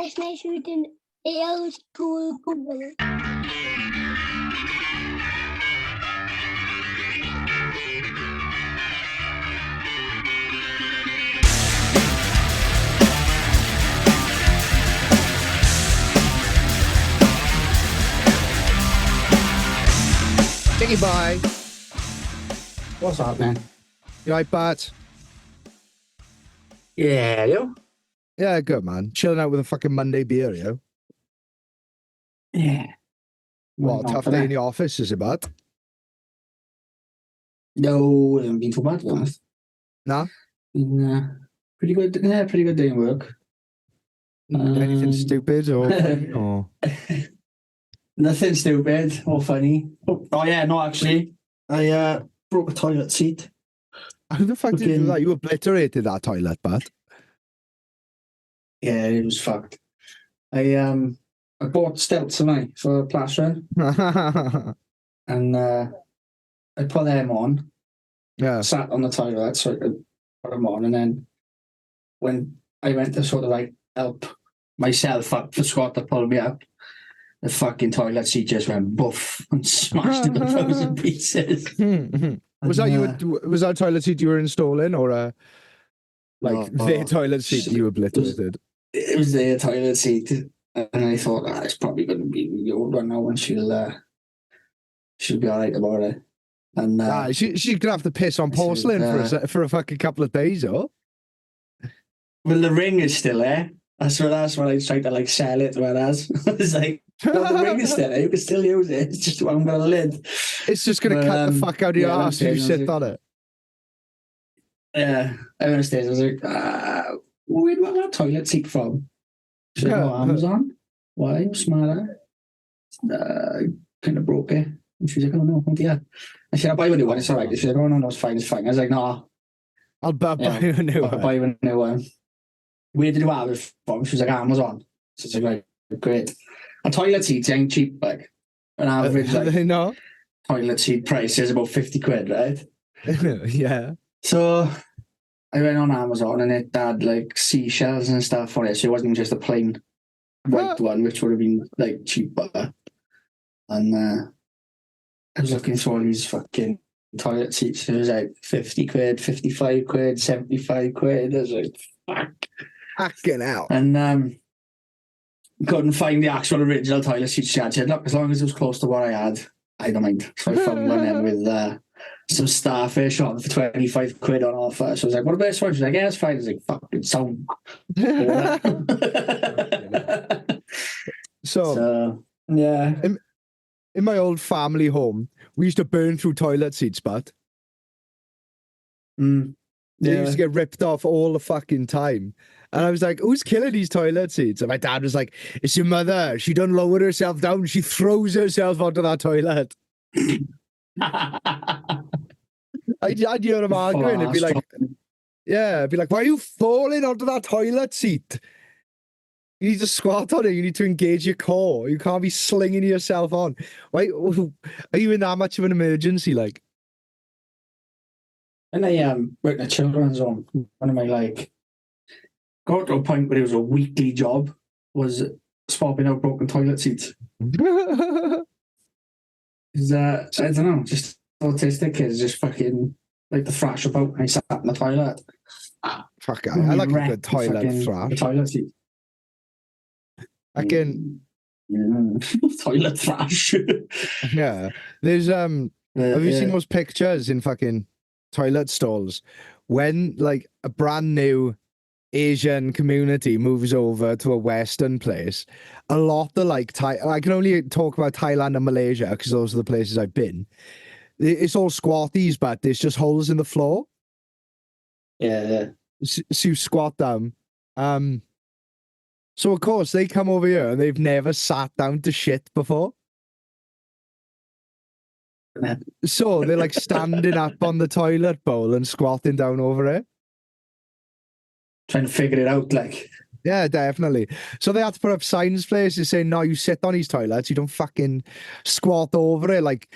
listening to the Ales Tool Google. Diggy bye. What's up, man? You right, Bart? Yeah, you? Yeah, good, man. Chilling out with a fucking Monday beer, yo. Yeah. What, tough day in the office, is it, Bart? No, it hasn't been too bad, to be honest. Nah? Been, pretty good. Yeah, pretty good day in work. Anything stupid or funny, or? Nothing stupid or funny. Oh yeah, no, actually, I broke a toilet seat. How the fuck did you do that? You obliterated that toilet, Bart. Yeah, it was fucked. I bought stilts tonight for plastering, and I put them on. Yeah. Sat on the toilet so I could put them on, and then when I went to sort of like help myself up for Scott to pull me up, the fucking toilet seat just went boof and smashed into 1,000 pieces. Was that toilet seat you were installing, or their toilet seat you obliterated? It was their toilet seat, and I thought, it's probably going to be the old one now, and she'll be all right about it. And she's gonna have to piss on porcelain for a fucking couple of days, oh. Well, the ring is still there. That's what I tried to like sell it. Whereas it's like, well, the ring is still there. You can still use it. It's just one got a lid. It's just gonna cut the fuck out of your ass if you sit on it. Yeah, I went upstairs. I was like, where do I get a toilet seat from? She's like, Amazon. Why? Smarter. Kind of broke it. And she's like, oh no, oh dear. I said, I'll buy you a new one. It's all right. She's like, oh no, it's fine, it's fine. I was like, no. I'll buy you a new one. I'll buy you a new one. Where did you have it from? She was like, Amazon. So it's like, great. A toilet seat ain't cheap, like an average like, toilet seat price is about 50 quid, right? Yeah. So I went on Amazon and it had like seashells and stuff on it. So it wasn't just a plain white one, which would have been like cheaper. And I was looking through all these fucking toilet seats. It was like 50 quid, 55 quid, 75 quid. I was like, fuck. Fucking hell. And couldn't find the actual original toilet seat she had. She said, look, as long as it was close to what I had, I don't mind. So I found one then with some starfish on for 25 quid on offer. So I was like, what about this one? She's like, yeah, it's fine. I was like, fucking sound. So, yeah. In my old family home, we used to burn through toilet seats, but they used to get ripped off all the fucking time. And I was like, who's killing these toilet seats? And my dad was like, it's your mother. She done lower herself down. She throws herself onto that toilet. I'd hear him arguing. It'd be like, it'd be like, why are you falling onto that toilet seat? You need to squat on it. You need to engage your core. You can't be slinging yourself on. Why are you in that much of an emergency? Like, and I worked in a children's home. One of my like got to a point where it was a weekly job was swapping out broken toilet seats. Is I don't know, just autistic kids just fucking like to thrash about and I sat in the toilet. Fuck, I like a good toilet thrash. The toilet seat. I can toilet thrash. Yeah. There's have you seen those pictures in fucking toilet stalls when like a brand new Asian community moves over to a Western place? A lot of like I can only talk about Thailand and Malaysia because those are the places I've been. It's all squatties, but there's just holes in the floor. Yeah. So you squat down. So of course they come over here and they've never sat down to shit before. So they're like standing up on the toilet bowl and squatting down over it. Trying to figure it out, like. Yeah, definitely. So they had to put up signs places saying, no, you sit on these toilets, you don't fucking squat over it like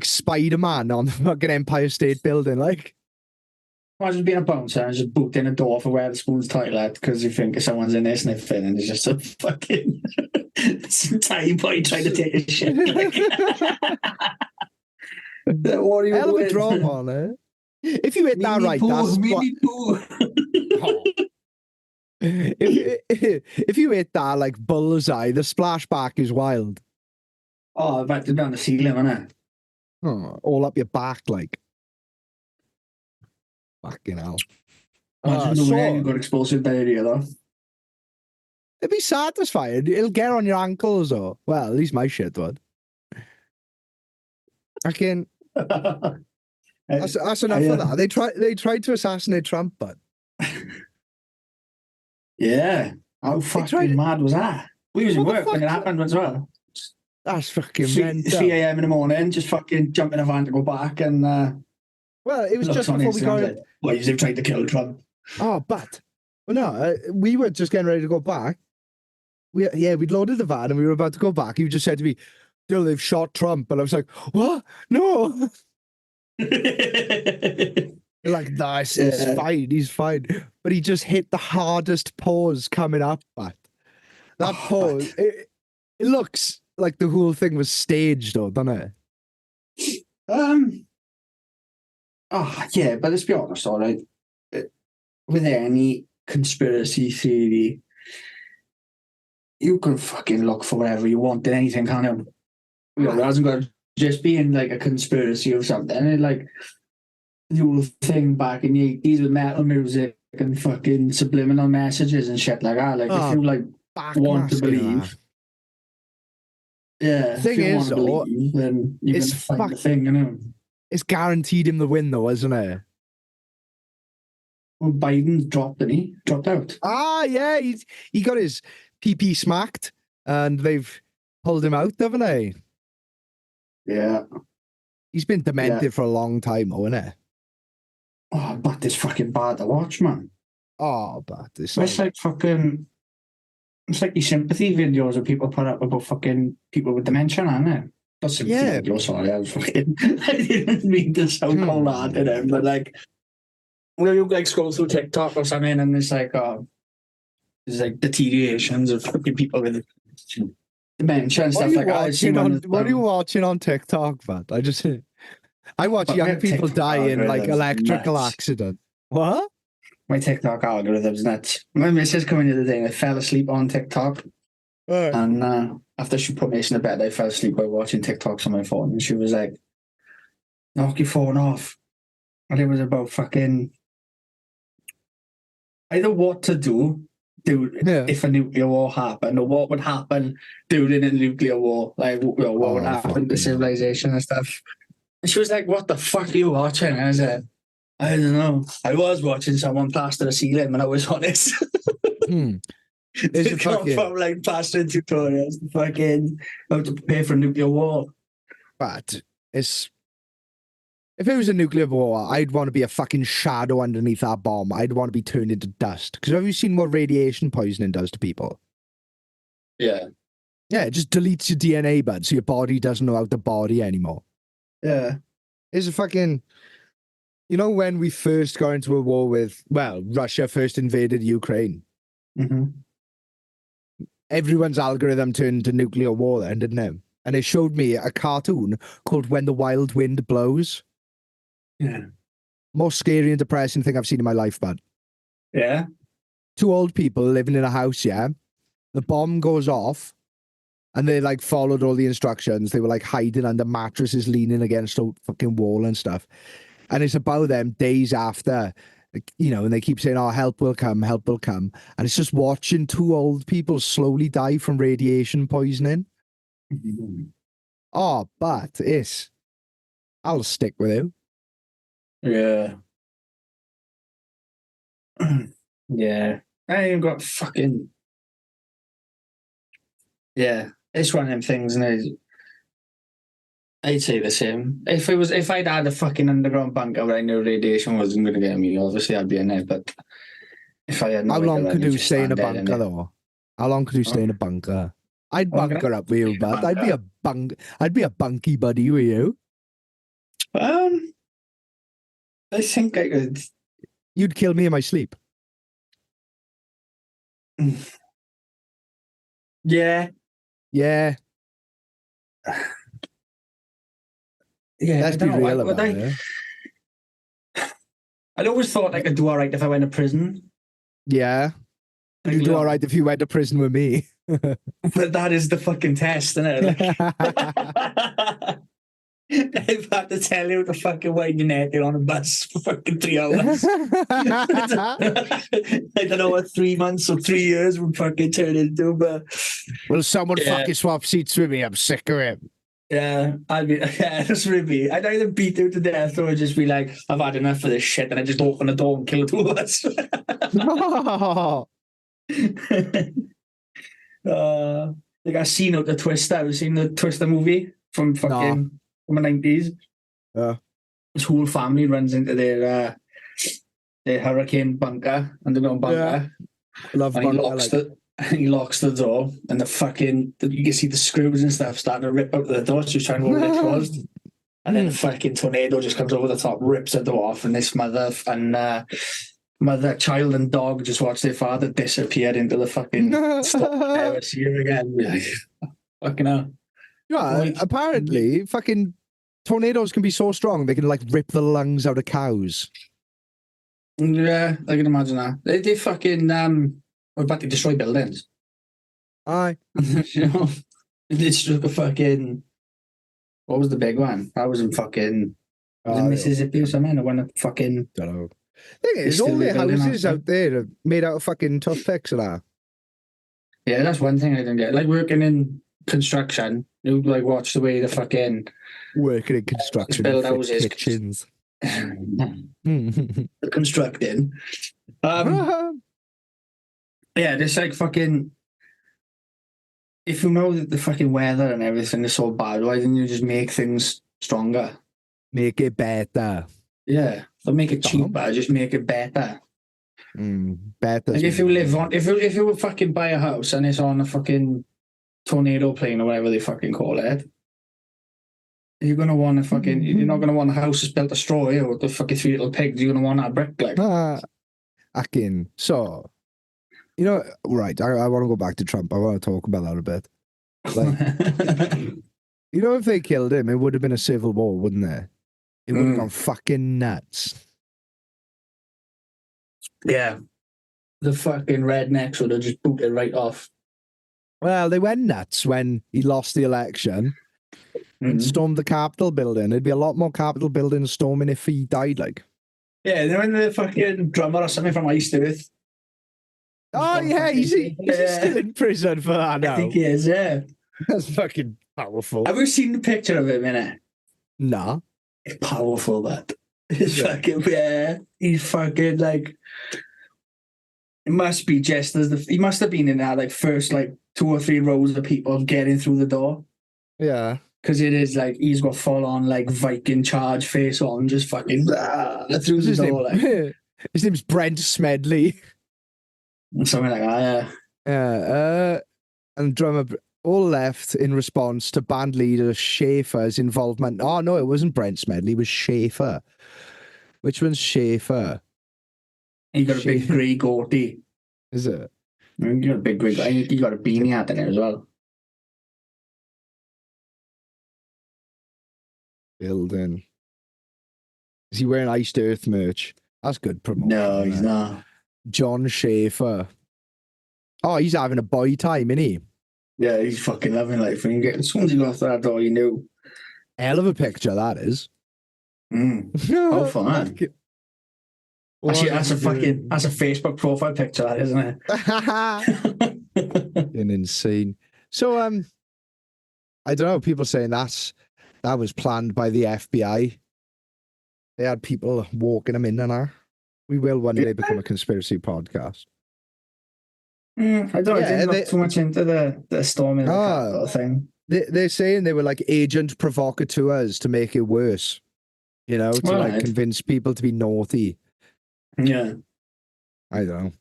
Spider-Man on the fucking Empire State Building, like. Imagine being a bouncer and just booked in a door for Wetherspoon's toilet because you think someone's in there sniffing and it's just a fucking some tiny boy trying to take a shit. Like, what are you Hell of a doing? drop on it. If you hit that right, that's me poo. Oh. If you hit that like bullseye, the splashback is wild. Oh, I've had to be on the ceiling, innit? Oh, all up your back, like. Fucking hell. Imagine doing it, you've got explosive diarrhea, though. It'd be satisfying. It'll get on your ankles, or well, at least my shit would. That's enough of that. They tried to assassinate Trump, but yeah, how fucking mad was that? We was in work when it happened as well. That's fucking 3 a.m. in the morning, just fucking jump in a van to go back and. Well, it was just before we got. Like, well, you've tried to kill Trump. Oh, but well, no, we were just getting ready to go back. We'd loaded the van and we were about to go back. You just said to me, "Yo, they've shot Trump," and I was like, "What? No." Like, nice, it's fine, he's fine. But he just hit the hardest pause coming up, but that pause, it looks like the whole thing was staged, though, doesn't it? Yeah, but let's be honest, all right. With any conspiracy theory, you can fucking look for whatever you want in anything, can't you? You know, it hasn't got to just be in like a conspiracy or something. And like the whole thing back in the 80s with metal music and fucking subliminal messages and shit like that. Like if you like want to believe. Yeah, thing is, believe, then you can find the thing, you know. It's guaranteed him the win, though, isn't it? Well, Biden dropped out. Yeah, he got his PP smacked, and they've pulled him out, haven't they? Yeah. He's been demented for a long time, though, isn't it? Oh, but it's fucking bad to watch, man. Oh, but it's like fucking. It's like these sympathy videos that people put up about fucking people with dementia, isn't it? Not sympathy videos, sorry, I didn't mean to sound cold-hearted, but like, when you like scroll through TikTok or something, and it's like, there's like deteriorations of fucking people with dementia and stuff like that. What are you watching on TikTok, man? I watch young people die in like electrical accident. What? My TikTok algorithm's nuts. My missus came in the other day and I fell asleep on TikTok. Right. And after she put me to bed, I fell asleep by watching TikToks on my phone. And she was like, knock your phone off. And it was about fucking either what to do if a nuclear war happened, or what would happen during a nuclear war. Like, what would happen to civilization and stuff. And she was like, what the fuck are you watching? And I said, I don't know. I was watching someone plaster a ceiling when I was on it. It's from like plastering tutorials to fucking how to prepare for a nuclear war. But if it was a nuclear war, I'd want to be a fucking shadow underneath that bomb. I'd want to be turned into dust. Because have you seen what radiation poisoning does to people? Yeah. Yeah, it just deletes your DNA, bud, so your body doesn't know how to body anymore. Yeah. It's a fucking... You know when we first got into a war with... Well, Russia first invaded Ukraine. Mm-hmm. Everyone's algorithm turned into nuclear war then, didn't it? And it showed me a cartoon called When the Wild Wind Blows. Yeah. Most scary and depressing thing I've seen in my life, bud. Yeah. 2 old people living in a house, yeah? The bomb goes off, and they, like, followed all the instructions. They were, like, hiding under mattresses, leaning against a fucking wall and stuff. And it's about them days after, you know, and they keep saying, oh, help will come, help will come. And it's just watching 2 old people slowly die from radiation poisoning. Mm-hmm. Oh, but I'll stick with you. Yeah. Yeah. I ain't got fucking... Yeah. It's one of them things, and I'd say the same. If I'd had a fucking underground bunker where I knew radiation wasn't going to get me, obviously I'd be in it, but if I had no... How long could you stay in a bunker, though? How long could you stay in a bunker? I'd bunker up with you, bud. I'd be a bunky buddy with you. I think I could You'd kill me in my sleep. Yeah. Yeah. Yeah, Let's I be don't know. real about it. I'd always thought like I'd do all right if I went to prison. Yeah. Like, You'd do all right if you went to prison with me. But that is the fucking test, isn't it? Like, I've had to tell you to fucking wind your neck on a bus for fucking 3 hours. I don't know what 3 months or 3 years would fucking turn into, but Will someone Yeah. fucking swap seats with me? I'm sick of it. yeah, that's really. I'd either beat you to death or just be like, I've had enough of this shit, and I just open the door and kill two of us. Like I've seen the Twister. Have you seen the Twister movie from fucking from the 90s? Yeah. His whole family runs into their hurricane bunker, underground bunker, Love and he bunker, locks like- he locks the door, and you can see the screws and stuff starting to rip out the door. So he's trying to hold it closed, and then a fucking tornado just comes over the top, rips the door off, and this mother, child, and dog just watch their father disappear into the fucking storm. Never see him again. Fucking hell. Yeah, apparently, fucking tornadoes can be so strong they can like rip the lungs out of cows. Yeah, I can imagine that. They fucking were about to destroy buildings. Aye. You know, they struck a fucking. What was the big one? That was in fucking. Was it Mississippi or something? I went to fucking. Don't know. Thing is, all the houses out there are made out of fucking toothpicks and that. Yeah, that's one thing I didn't get. Like working in construction, you like watch the way the fucking working in construction, build and houses, kitchens, constructing. Yeah, there's like fucking. If you know that the fucking weather and everything is so bad, why didn't you just make things stronger? Make it better. Yeah, don't make it cheaper. Just make it better. Better. Like if you live on, if you fucking buy a house and it's on a fucking tornado plane or whatever they fucking call it, you're gonna want to fucking. You're not gonna want a house that's built of straw here with the fucking 3 little pigs. You're gonna want that brick, like. Akin. So, you know, right? I want to go back to Trump. I want to talk about that a bit. Like, you know, if they killed him, it would have been a civil war, wouldn't there? It would have gone fucking nuts. Yeah, the fucking rednecks would have just booted right off. Well, they went nuts when he lost the election and stormed the Capitol building. There'd be a lot more Capitol buildings storming if he died, like. Yeah, and then the fucking drummer or something from Ice Earth. Oh, yeah, is he still in prison for that now? I think he is, yeah. That's fucking powerful. Have you seen the picture of him, innit? Nah. It's powerful, that. It's fucking, yeah. He's fucking, like, it must be just as he must have been in that, like, first, like, 2 or 3 rows of people getting through the door. Yeah. Because it is, like, he's got full on, like, Viking charge face on, just fucking through the door, like. His name's Brent Smedley. Something like that, yeah. And drummer all left in response to band leader Schaefer's involvement. Oh, no, it wasn't Brent Smedley, it was Schaefer. Which one's Schaefer? He got a big grey goatee. Is it? You got a big grey goatee. He got a beanie hat in there as well. Building. Is he wearing Iced Earth merch? That's good promotion. No, he's not. John Schaefer. Oh, he's having a boy time, isn't he? Yeah, he's fucking loving life. When you get, as soon as you go after that door, you knew. Hell of a picture, that is. Oh, fun. Actually, that's a Facebook profile picture, that, isn't it? Insane. So, I don't know, people saying that was planned by the FBI. They had people walking them in and out. We will one day become a conspiracy podcast. I didn't look too much into the storming thing. They're saying they were like agent provocateurs to make it worse. You know, to like convince people to be naughty. Yeah. I don't know.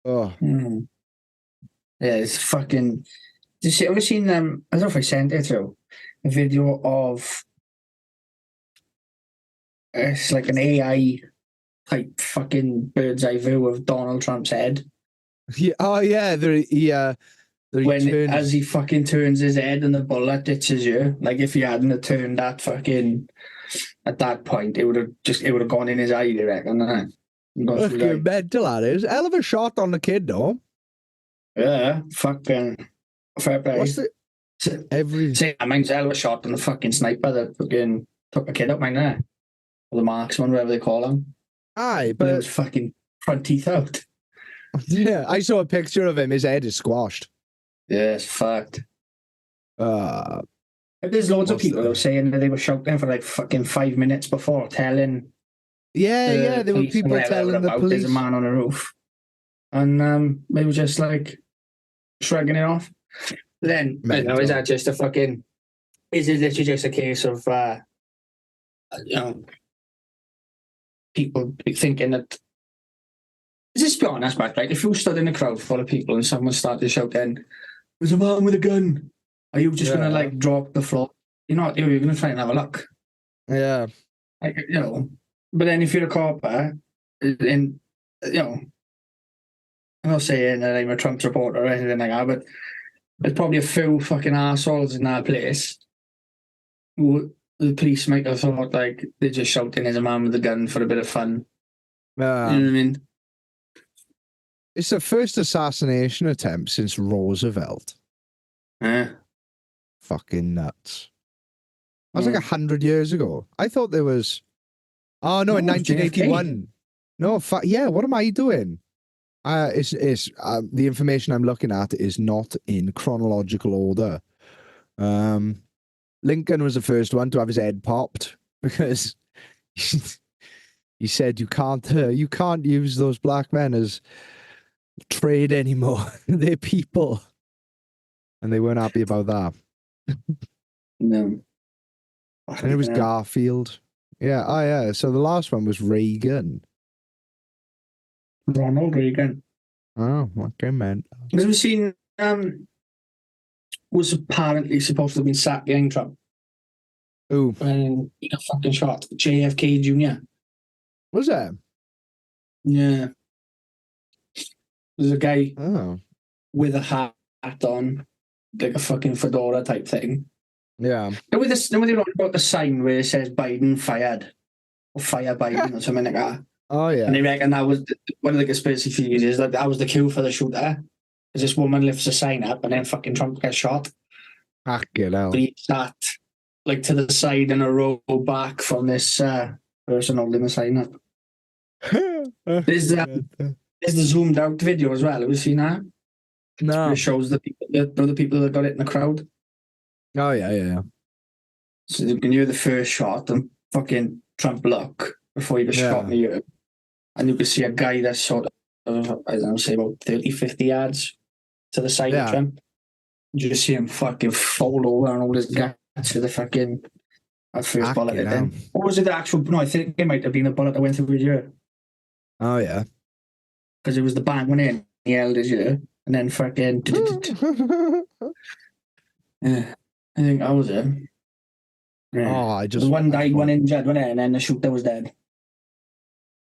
Oh. Yeah, it's fucking. Have you seen I don't know if I sent it to a video of. It's like an AI type fucking bird's eye view of Donald Trump's head. Yeah. Oh yeah. The return. As he fucking turns his head and the bullet hits you. Like if he hadn't have turned that fucking at that point, it would have gone in his eye, I reckon. Fucking mental, that is. Hell of a shot on the kid, though. Yeah, fucking fair play. What's the every? Mine's a hell of a shot on the fucking sniper that fucking took a kid up mine there. Or the marksman, whatever they call him. Aye, But it but was fucking front teeth out. yeah, I saw a picture of him. His head is squashed. Yeah, it's fucked. There's loads of What's people the- that were saying that they were shouting for like fucking 5 minutes before, telling Yeah, there were police people whatever telling the about police. there's a man on a roof. And they were just like shrugging it off. Then, you know, is that just a fucking, is it literally just a case of, you know, people thinking that, just be honest, Matt, right? If you stood in a crowd full of people and someone started shouting, there's a man with a gun, are you just going to like drop the floor? You're not, you're going to try and have a look. Yeah. Like, you know, but then if you're a cop, and, you know, I'm not saying that I'm a Trump supporter or anything like that, but there's probably a few fucking assholes in that place who the police might have thought like they're just shouting there's a man with a gun for a bit of fun. You know what I mean? It's the first assassination attempt since Roosevelt. Fucking nuts. That was like 100 years ago. I thought there was. Oh no, in No, 1981. No, yeah. What am I doing? It's the information I'm looking at is not in chronological order. Lincoln was the first one to have his head popped because he said you can't use those black men as trade anymore. They're people, and they weren't happy about that. No. And it was Garfield. Yeah. Oh yeah. So the last one was Reagan. Ronald Reagan. Oh, okay, man. Have you seen was apparently supposed to have been sat behind Trump Ooh, and he got fucking shot. JFK Jr. was that? Yeah. There's a guy Oh, with a hat on, like a fucking fedora type thing. yeah. And with this, when they wrote about the sign where it says Biden fired or fire Biden or something like that. Oh yeah. And they reckon that was one of the conspiracy theories is that was the cue for the shooter. Because this woman lifts a sign up and then fucking Trump gets shot. Fucking hell. But he sat like to the side in a row back from this person holding the sign up. There's the zoomed out video as well. Have you seen that? No. It shows the people that got it in the crowd. Oh yeah. So you can hear the first shot and fucking Trump look before he was shot in the ear. And you can see a guy that's sort of, I don't know, say about 30, 50 yards to the side of Trump. You just see him fucking fall over and all his guts to the fucking first bullet. Then. Or was it the actual, no, I think it might have been the bullet that went through his ear. Oh yeah. Because it was the bang went in, he held his ear, and then fucking... Yeah, I think that was it. Yeah. Oh, I just... The one died, one injured, wasn't it? And then the shooter was dead.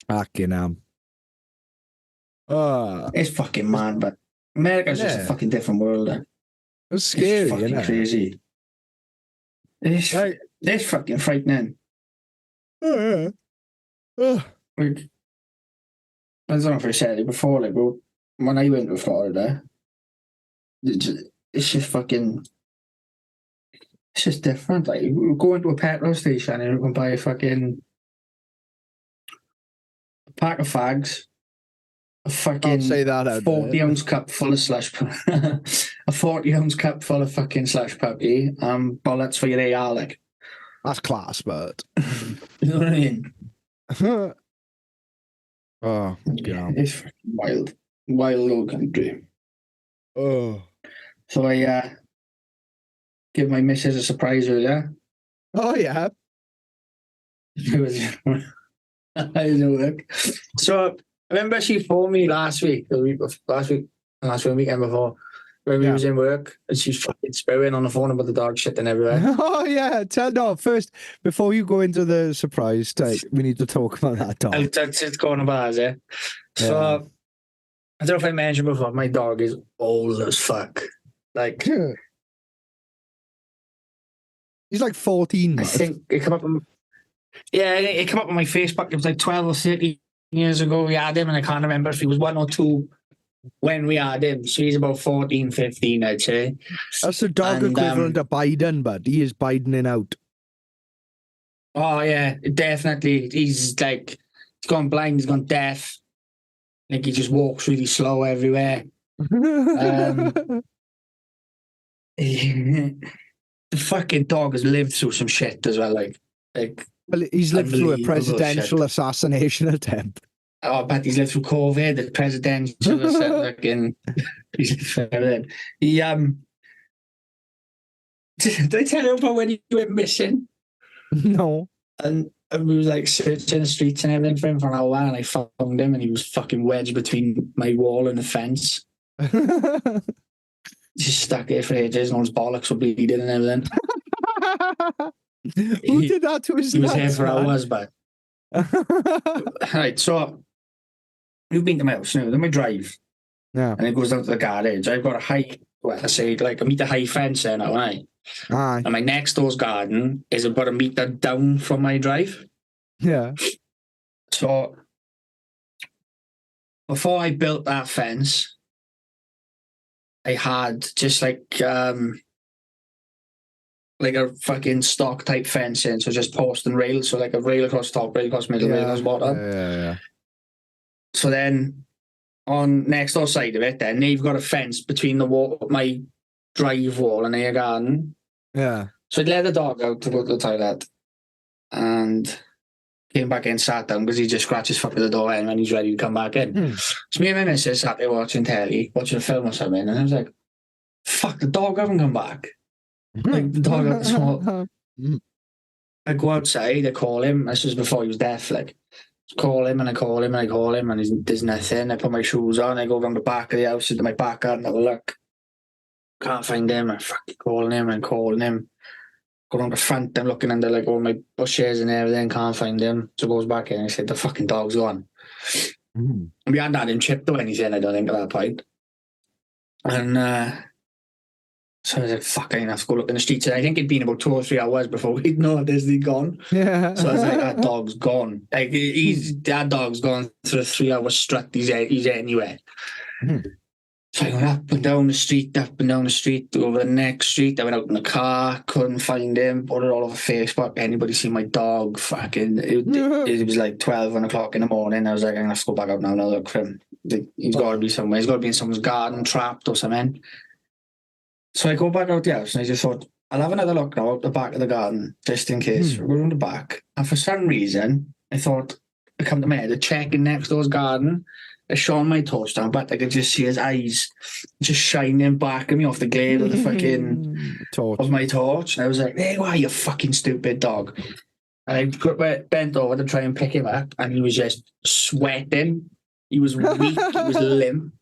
Fucking hell. It's fucking mad, but America's just a fucking different world. It's scary, it's fucking crazy. It's fucking frightening. Oh, yeah. Like, I don't know if I said it before, like, when I went to Florida, it's just fucking... It's just different. Like, you go into a petrol station and you can buy a fucking... a pack of fags, a fucking 40-ounce cup full of slush a 40-ounce cup full of fucking slush puppy, bullets for your AR, like. That's class, but... You know what I mean? Oh, yeah. It's fucking wild. Wild old country. Oh. So I give my missus a surprise earlier. Oh, yeah. It was work. So I remember she phoned me last weekend before, when we was in work, and she's fucking spewing on the phone about the dog shitting everywhere. Oh yeah, first before you go into the surprise, we need to talk about that dog. It's going about it. So I don't know if I mentioned before, my dog is old as fuck. Like he's like 14. I think it came up. It came up on my Facebook. It was like 12 or 13 years ago we had him, and I can't remember if he was 1 or 2 when we had him. So he's about 14, 15, I'd say. That's the dog equivalent of Biden, but he is Bidening out. Oh yeah, definitely. He's gone blind, he's gone deaf. Like he just walks really slow everywhere. The fucking dog has lived through some shit as well. Well, he's lived through a presidential assassination attempt. Oh, I bet he's lived through COVID, the presidential fucking. Did I tell you about when he went missing? No. And we was like searching the streets and everything for him for an hour, and I found him, and he was fucking wedged between my wall and the fence. Just stuck there for ages, and all his bollocks were bleeding and everything. Who did that to his nuts? He was here for hours, but. Right, so you've been to my house now, then we drive. Yeah. And it goes down to the garage. I've got a meter high fence there now, right? Aye. And my next door's garden is about a meter down from my drive. Yeah. So before I built that fence, I had just like a fucking stock type fencing, so just post and rail, so like a rail across top, rail across middle, rail across bottom. Yeah. So then on next door side of it, then they've got a fence between the wall, my drive wall, and their garden. Yeah. So I'd let the dog out to go to the toilet, and came back in, sat down because he just scratched his foot at the door and when he's ready to come back in. So me and my missus sat there watching telly, watching a film or something, and I was like, fuck, the dog hasn't come back. Like the dog. So I go outside, I call him. This was before he was deaf. Like, call him and I call him and I call him, and there's nothing. I put my shoes on. I go around the back of the house into my back garden, have a look. Can't find him. I'm fucking calling him and calling him. Go around the front. I'm looking under like all my bushes and everything. Can't find him. So goes back in. I said, the fucking dog's gone. We hadn't had him chipped or anything, I don't think, at that point. And so I was like, fuck, I didn't have to go look in the streets. And I think it'd been about 2 or 3 hours before we'd noticed he'd gone. Yeah. So I was like, that dog's gone. Like, that dog's gone through a 3-hour strut. He's anywhere. So I went up and down the street, over the next street. I went out in the car, couldn't find him, put it all over Facebook. Anybody see my dog? Fucking, it was like 12, 1 o'clock in the morning. I was like, I'm going to have to go back out now and look for him. He's got to be somewhere. He's got to be in someone's garden, trapped or something. So I go back out the house and I just thought, I'll have another look now out the back of the garden, just in case. We'll go around the back. And for some reason, I thought, it come to my head, a check in next door's garden. I shone my torch down, but I could just see his eyes just shining back at me off the glare of the fucking torch. Of my torch. And I was like, there you are, you fucking stupid dog. And I bent over to try and pick him up, and he was just sweating. He was weak, he was limp.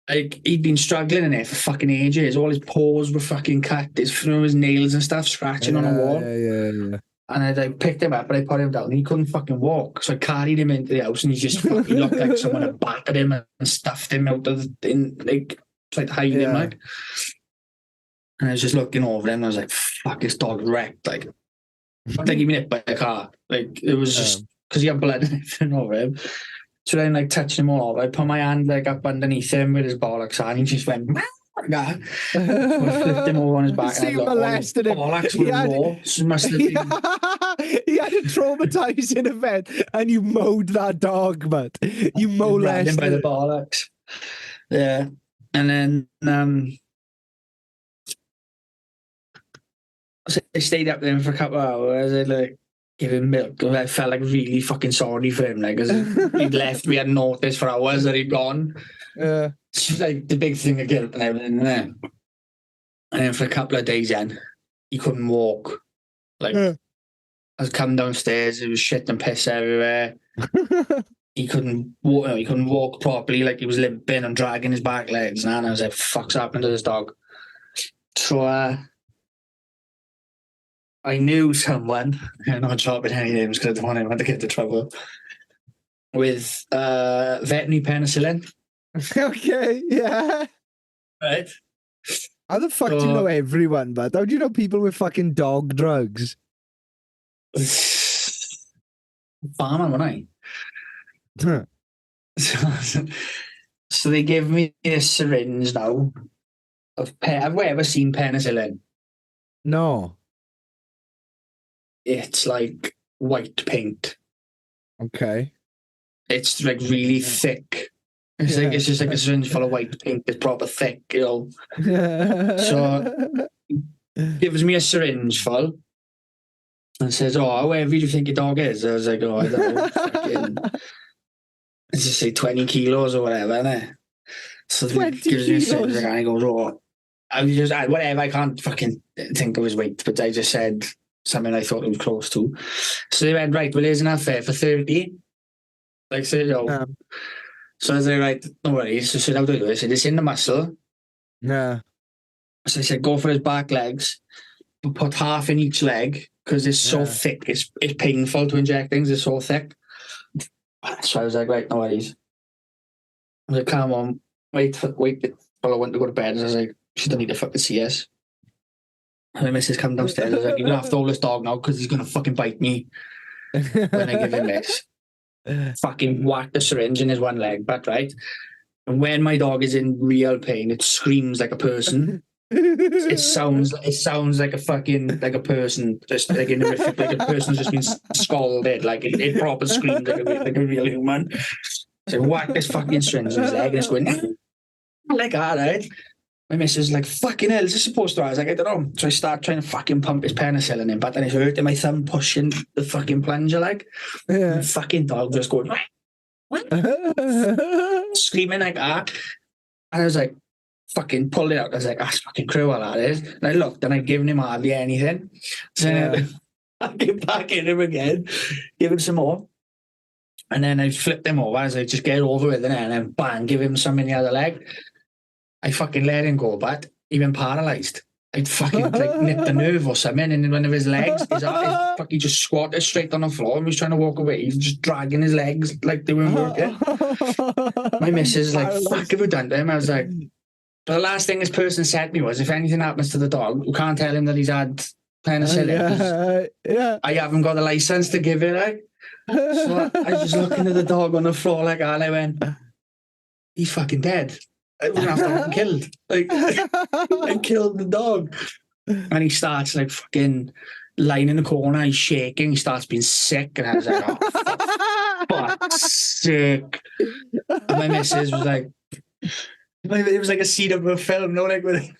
Like, he'd been struggling in there for fucking ages. All his paws were fucking cut, his nails and stuff scratching on the wall. Yeah. And I picked him up and I put him down and he couldn't fucking walk. So I carried him into the house and he just fucking looked like someone had battered him and stuffed him out of tried to hide him, like. And I was just looking over him and I was like, fuck, this dog's wrecked. Like, I think he been hit by a car. Like, it was just because he had blood and everything over him. So then, like, touching him all over, I put my hand, like, up underneath him with his bollocks on, and he just went, God. So I flipped him over on his back. See, molested him. Bollocks were raw. So must have been... He had a traumatizing event, and you mowed that dog, but you molested him by the bollocks. Yeah. And then, so I stayed up there for a couple of hours. I, like, give him milk. I felt like really fucking sorry for him, like, because he'd left. We hadn't noticed for hours that he'd gone. Yeah. It's like the big thing of guilt and everything there. And then for a couple of days then, he couldn't walk. Like, I was coming downstairs, it was shit and piss everywhere. he couldn't walk. He couldn't walk properly. Like he was limping and dragging his back legs. And I was like, "Fuck's happened to this dog?" So I knew someone. I'm not dropping any names because I don't want anyone to get into trouble. With veterinary penicillin, Okay, yeah. right? How the fuck do you know everyone, but how do you know people with fucking dog drugs? Farmer, wasn't Huh. I? So they give me a syringe now of have we ever seen penicillin? No. It's like white paint. Okay. It's like really thick. It's like it's just like a syringe full of white paint. It's proper thick, you know. So gives me a syringe full and says, "Oh, how heavy do you think your dog is?" I was like, "Oh, I don't know, fucking, let's just say 20 kilos or whatever." Innit? So he 20 gives me a syringe kilos. and he goes, "Oh, whatever." I can't fucking think of his weight, but I just said something I thought it was close to. So they went, "Right, well, isn't that fair for 30?" Like, so, you know. So I was like, "Right, no worries." So I said, "How do I do it?" I said, "It's in the muscle." Yeah. So I said, "Go for his back legs, but put half in each leg because it's so thick. It's painful to inject things. It's so thick." So I was like, "Right, no worries." I was like, "Come on, wait." Well, I went to go to bed and I was like, "She don't need to fucking see us." And my missus come downstairs. I was like, "You're gonna have to hold this dog now because he's gonna fucking bite me when I give him this." Fucking whack the syringe in his one leg, but right. And when my dog is in real pain, it screams like a person. It sounds like a fucking like a person, just like in horrific, like a person's just been scalded. Like it proper screams like a real human. So whack this fucking syringe in his leg and it's going like, all right. My missus is like, "Fucking hell, is this supposed to?" I was like, "I don't know." So I start trying to fucking pump his penicillin in, but then it's hurting my thumb pushing the fucking plunger, like. And the fucking dog just going, what? Screaming like that. And I was like, fucking pulled it out. I was like, "That's fucking cruel, that is." And I looked and I'd given him hardly anything. So I get back in him again, give him some more. And then I flipped him over. I was like, "Just get over with it." And then bang, give him some in the other leg. I fucking let him go, but he been paralysed. I'd fucking like nipped a nerve or something in one of his legs. His fucking just squatted straight on the floor and was trying to walk away. He's just dragging his legs like they weren't working. My missus is like, "Fuck, have you done to him?" I was like, the last thing this person said to me was, "If anything happens to the dog, you can't tell him that he's had penicillin. I haven't got the license to give it." Like. So I was just looking at the dog on the floor like that. I went, "He's fucking dead. I was gonna have to have him killed. Like I killed the dog." And he starts like fucking lying in the corner, he's shaking, he starts being sick, and I was like, "Oh, fuck's sake." And my missus was like, it was like a scene of a film, no, like when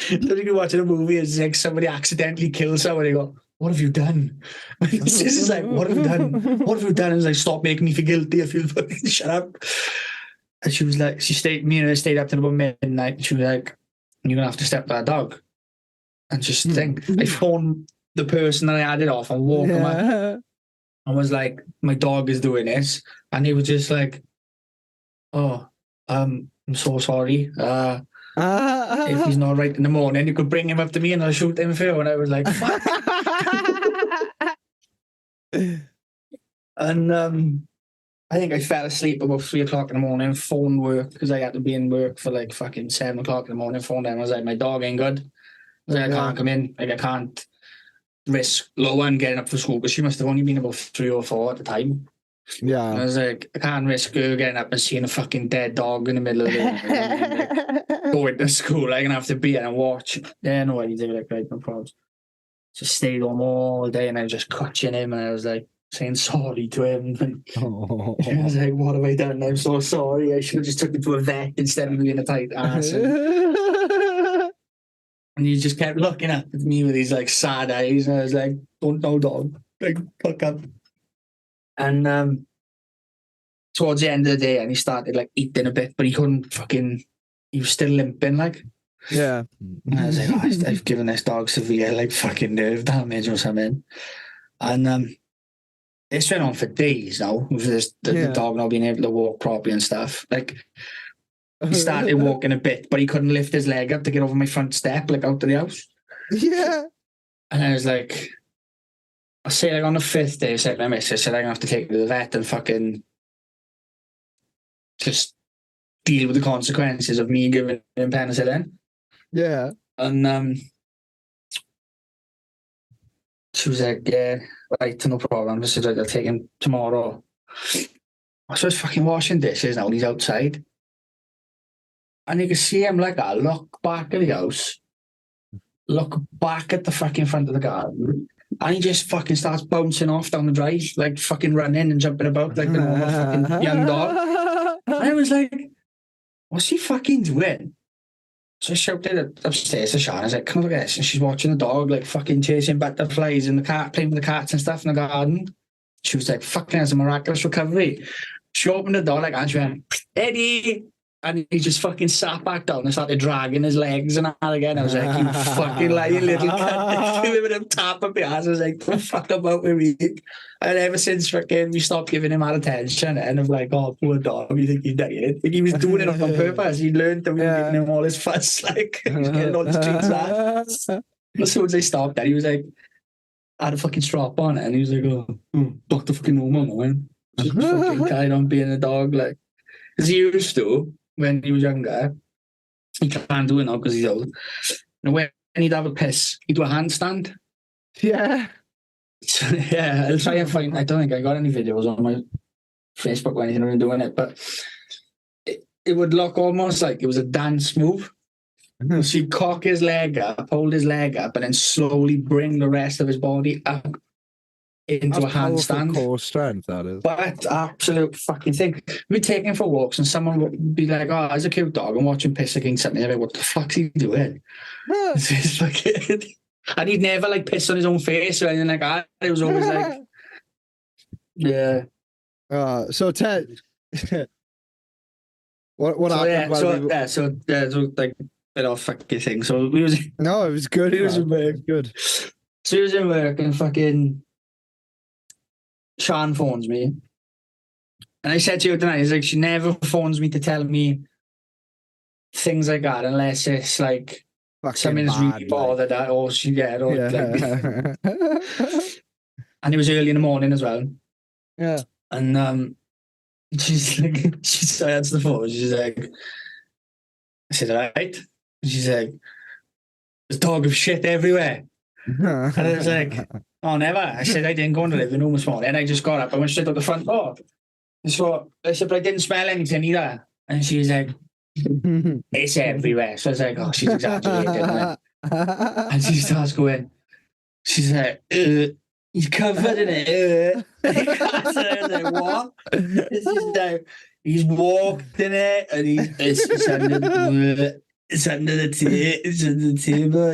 you're watching a movie, it's like somebody accidentally kills someone, you go, "What have you done?" My missus is like, "What have you done? What have you done?" And it's like, "Stop making me feel guilty. I feel fucking shut up." And she was like, me and her stayed up till about midnight. And she was like, "You're gonna have to step that dog." And just think, I phoned the person that I had it off and woke him up and was like, "My dog is doing this." And he was just like, "Oh, I'm so sorry. If he's not right in the morning, you could bring him up to me and I'll shoot him for you." And I was like, "Fuck." And I think I fell asleep about 3 o'clock in the morning, phoned work because I had to be in work for like fucking 7 o'clock in the morning, phoned them. I was like, "My dog ain't good." I was like, "I can't come in. Like, I can't risk Lowen getting up for school," because she must have only been about 3 or 4 at the time. Yeah. And I was like, "I can't risk her getting up and seeing a fucking dead dog in the middle of the night. Like, going to school. I'm gonna have to be there and watch." Yeah, no worries. They were like, "Right, no problems." Just stayed home all day and I was just clutching him and I was like saying sorry to him. And I was like, "What have I done? I'm so sorry. I should have just took him to a vet instead of being a tight ass." And he just kept looking at me with these like sad eyes, and I was like, "Don't know, dog. Like, fuck up." And towards the end of the day, and he started like eating a bit, but he couldn't fucking. He was still limping, like. Yeah. And I was like, "Oh, I've given this dog severe like fucking nerve damage or something." And It's been on for days now with the dog not being able to walk properly and stuff. Like, he started walking a bit, but he couldn't lift his leg up to get over my front step, like out of the house. Yeah. And I was like, I say, like, on the 5th day, I said to my missus, I said, I'm going to have to take him to the vet and fucking just deal with the consequences of me giving him penicillin. Yeah. And she was like, yeah, right, no problem. I said, I'll take him tomorrow. So I was fucking washing dishes now, and he's outside. And you can see him like that, look back at the house, look back at the fucking front of the garden, and he just fucking starts bouncing off down the drive, like fucking running and jumping about like the normal fucking young dog. And I was like, what's he fucking doing? So I shouted upstairs to Sean. I was like, come look at this. And she's watching the dog, like fucking chasing butterflies in the cat, playing with the cats and stuff in the garden. She was like, fucking has a miraculous recovery. She opened the door like, and she went, Eddie. And he just fucking sat back down and started dragging his legs and all again. I was like, you fucking lying little cunt. Giving him a tap up the ass. I was like, don't fuck about with me. And ever since fucking we stopped giving him our attention, and I'm like, oh, poor dog, you think he's dying? Like, he was doing it on purpose. He learned that we were giving him all his fuss, like, he was getting all the streets that. As soon as I stopped that, he was like, I had a fucking strap on it, and he was like, oh, Dr. fucking normal, man. Just fucking carried on being a dog, like, because he used to, when he was younger, he can't do it now because he's old. And when he'd have a piss, he'd do a handstand. Yeah. So, yeah, I'll try and find. I don't think I got any videos on my Facebook or anything of him doing it, but it would look almost like it was a dance move. So he'd cock his leg up, hold his leg up, and then slowly bring the rest of his body up into That's a handstand. core strength, that is. But absolute fucking thing. We'd be taking him for walks, and someone would be like, "Oh, there's a cute dog," and watching piss against something. Like, what the fuck's he doing? It's fucking. And he'd never like piss on his own face or anything like that. It was always like, yeah. So Ted, what So happened? yeah, so like bit off fucking thing. So we was No, it was good. It was in work. Good. So he was in work, and fucking Sean phones me, and I said to you tonight, he's like, she never phones me to tell me things like that unless it's like Fucking something's bad, really bothered her, or she get or like. Yeah. And it was early in the morning as well. Yeah. And she's like, she answered the phone. She's like, I said, all right. She's like, there's dog of shit everywhere. And I was like, oh, never. I said, I didn't go into the living room this morning. And I just got up. I went straight out the front door. So I said, but I didn't smell anything either. And she was like, it's everywhere. So I was like, oh, she's exaggerating. And she starts going, she's like, he's covered in it. I was like, what? She's like, he's walked in it, and it's under the it's under the it's under the table.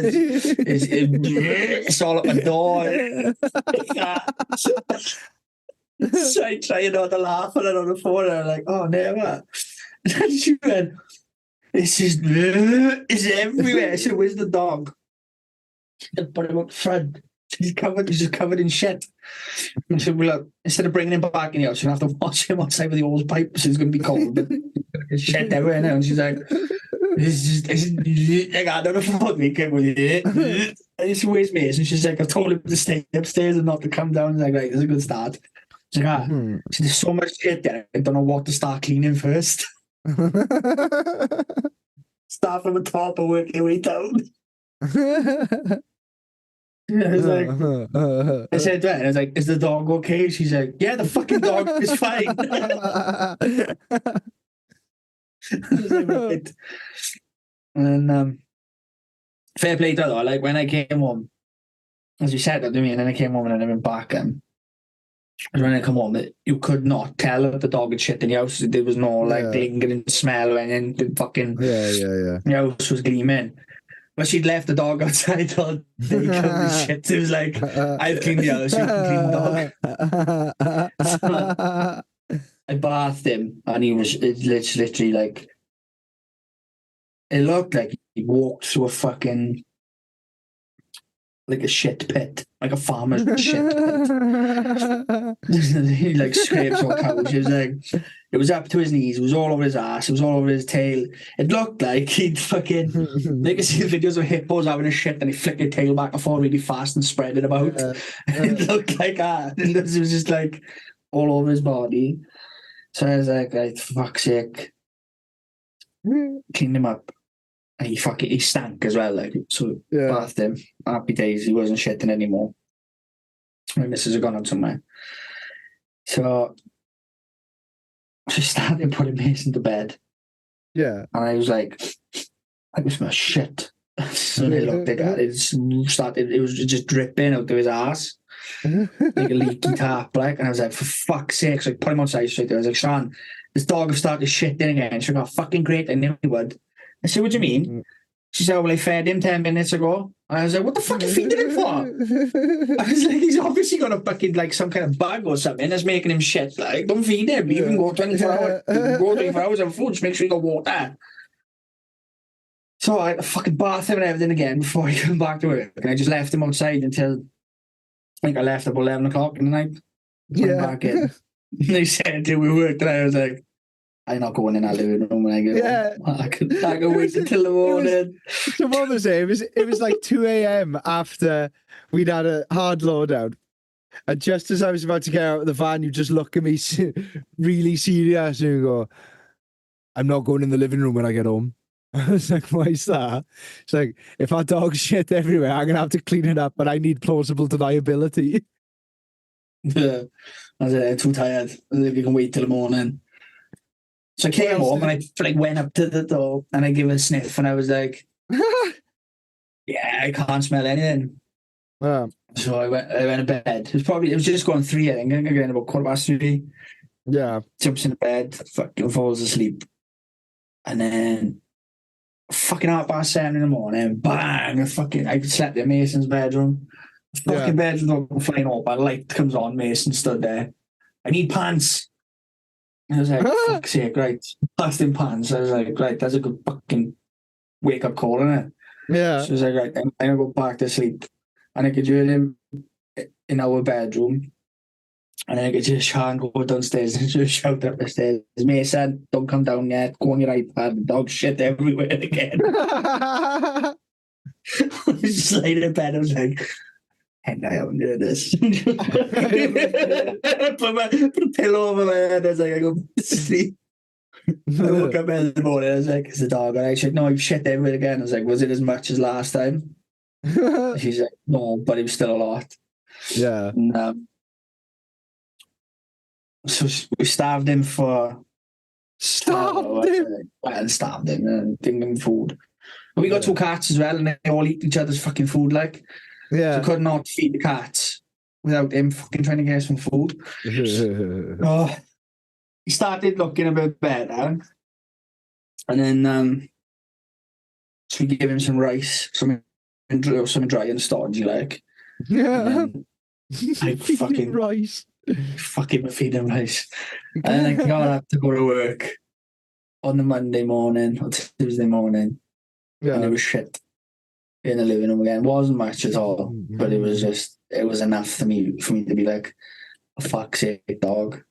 It's all up my door. So I try not to laugh at it on the phone, and I'm like, oh, never. And then she went, it's everywhere. I said, where's the dog? I put him up front. He's just covered in shit. And she said, well, look, instead of bringing him back in the house, you're going to have to watch him outside with the old pipe, so it's going to be cold. But there's shit everywhere now. And she's like, I got on the phone with it. And she weighs me. And she's like, I've told him to stay upstairs and not to come down. And I'm like, right, that's a good start. She's like, so there's so much shit there. I don't know what to start cleaning first. Start from the top and work your way down. I was like, I said to her, I was like, is the dog okay? She's like, yeah, the fucking dog is fine. I was like, right. And fair play to her though. Like when I came home, as you said that to me, and then I came home and I went back, and when I come home, you could not tell that the dog had shit in the house. There was no like lingering smell or anything. The fucking the house was gleaming. But she'd left the dog outside all day covered in shit. It was like, I've cleaned the house, you can clean the dog. So I bathed him, and it's literally like, it looked like he walked through a fucking like a shit pit, like a farmer's shit pit. He like scrapes all couch. It was like, it was up to his knees. It was all over his ass. It was all over his tail. It looked like he'd fucking, like I see videos of hippos having a shit and he flicked their tail back and forth really fast and spread it about. It looked like that. It was just like all over his body. So I was like, right, for fuck's sake, cleaned him up. And he stank as well, like, so bathed him. Happy days, he wasn't shitting anymore. My missus had gone out somewhere. So she started putting Mason to bed. Yeah. And I was like, I can smell shit. So I looked at it, it was just dripping out of his ass. Like a leaky tap, like, and I was like, for fuck's sake. So I put him outside straight there. I was like, Sean, this dog has started shitting again. She got fucking great, I knew he would. I said, what do you mean? She said, well, I fed him 10 minutes ago. And I was like, what the fuck are you feeding him for? I was like, he's obviously got a fucking, like, some kind of bug or something that's making him shit. Like, don't feed him. You can go 24 hours. You can go 24 hours of food. Just make sure you got water. So I fucking bathed him and everything again before he came back to work. And I just left him outside until, I think I left about 11 o'clock in the night. Put him back in. And they said till we worked, and I was like, I'm not going in that living room when I get home. I can wait until the morning. So what was it? It was like 2 a.m. after we'd had a hard loadout. And just as I was about to get out of the van, you just look at me really serious and you go, I'm not going in the living room when I get home. I was like, why is that? It's like, if our dog's shit everywhere, I'm going to have to clean it up, but I need plausible deniability. Yeah. I was too tired. I was like, you can wait till the morning. So I came home and I like went up to the door and I gave it a sniff and I was like, yeah, I can't smell anything. So I went to bed. It was just going 3, I think. I think I got in about 3:15. Yeah. Jumps in the bed, fucking falls asleep. And then fucking 7:30 in the morning, bang, I slept in Mason's bedroom. Fucking bedroom door flying open, light comes on, Mason stood there. I need pants. I was like, fuck's sake, right. Passed in pants. I was like, right, that's a good fucking wake up call, isn't it? Yeah. So I was like, right, I'm gonna go back to sleep. And I could hear him in our bedroom. And then I could just Sean go downstairs and just shout up the stairs, Mason, don't come down yet. Go on your iPad. The dog shit everywhere again. I was just laying in bed. I was like, and I haven't done this. Put a pillow over my head. I was like, I go to sleep. I woke up in the morning. I was like, it's the dog. And I said, no, you've shit everywhere again. I was like, was it as much as last time? She's like, no, but it was still a lot. Yeah. And, so we starved him for. Starved him? And starved him and didn't give him food. But we got 2 cats as well, and they all eat each other's fucking food, like. Yeah. So could not feed the cats without him fucking trying to get some food. He started looking a bit better. And then so we gave him some rice, something dry and stodgy, like. Yeah. I fucking rice. Fucking feed him rice. And then I got up to go to work on the Monday morning or Tuesday morning. Yeah. And it was shit in the living room again. It wasn't much at all, but it was enough for me to be like, a fuck's sake, dog.